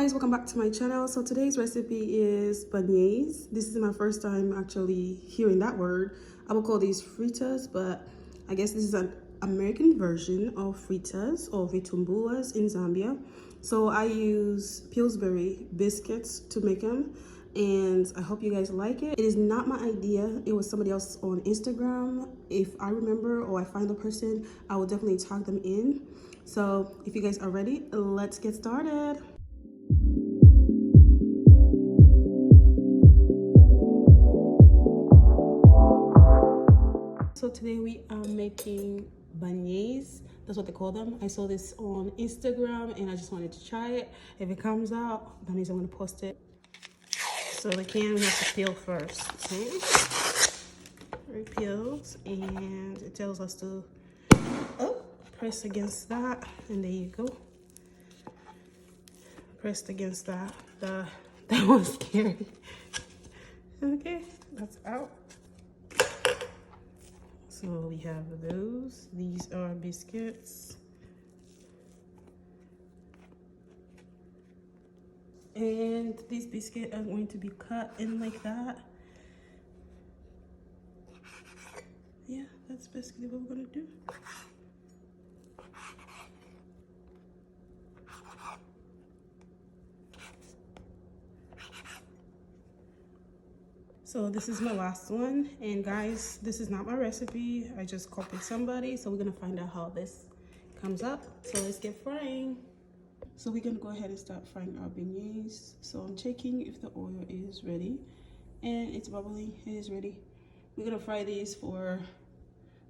guys, welcome back to my channel. So today's recipe is beignets. This is my first time actually hearing that word. I will call these fritters, but I guess this is an American version of fritters or vitumbulas in Zambia. So I use Pillsbury biscuits to make them, and I hope you guys like it. It is not my idea. It was somebody else on Instagram. If I remember or I find the person, I will definitely tag them in. So if you guys are ready, let's get started. So today we are making beignets. That's what they call them. I saw this on Instagram and I just wanted to try it. If it comes out, that means I'm gonna post it. So the can we have to peel first. Okay. It peels and it tells us to press against that, and there you go. Pressed against that. That one's scary. Okay, that's out. So we have those. These are biscuits. And these biscuits are going to be cut in like that. Yeah, that's basically what we're gonna do. So this is my last one, and guys, this is not my recipe. I just copied somebody, so we're gonna find out how this comes up. So let's get frying. So we're gonna go ahead and start frying our beignets. So I'm checking if the oil is ready, and it's bubbling. It is ready. We're gonna fry these for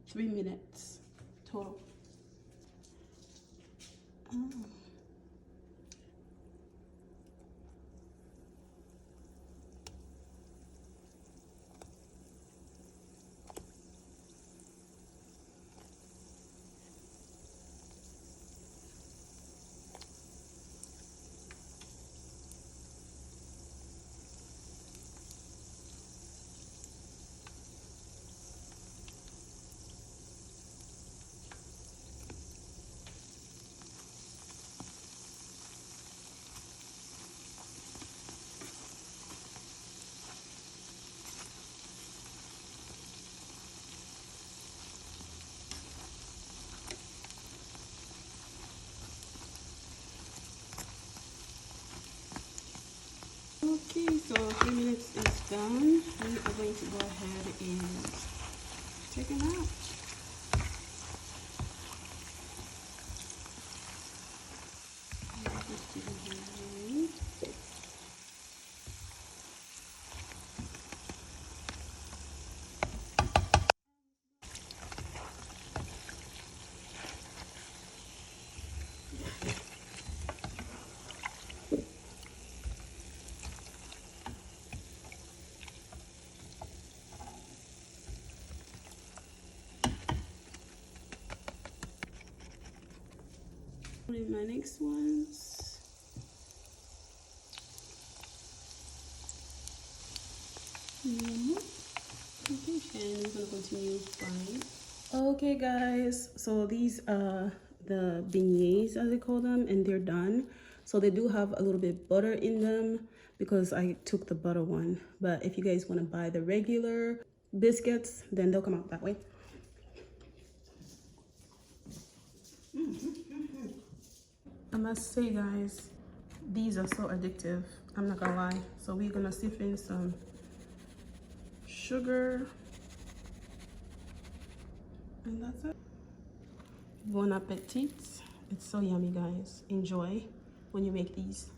3 minutes total. Okay, so 3 minutes is done. We are going to go ahead and check it out. In my next ones. Okay, and I'm gonna continue frying. Okay guys, so these are the beignets as they call them, and they're done. So they do have a little bit of butter in them because I took the butter one. But if you guys want to buy the regular biscuits, then they'll come out that way. I must say guys, these are so addictive. I'm not gonna lie. So we're gonna sift in some sugar, and that's it. Bon appetit. It's so yummy guys. Enjoy when you make these.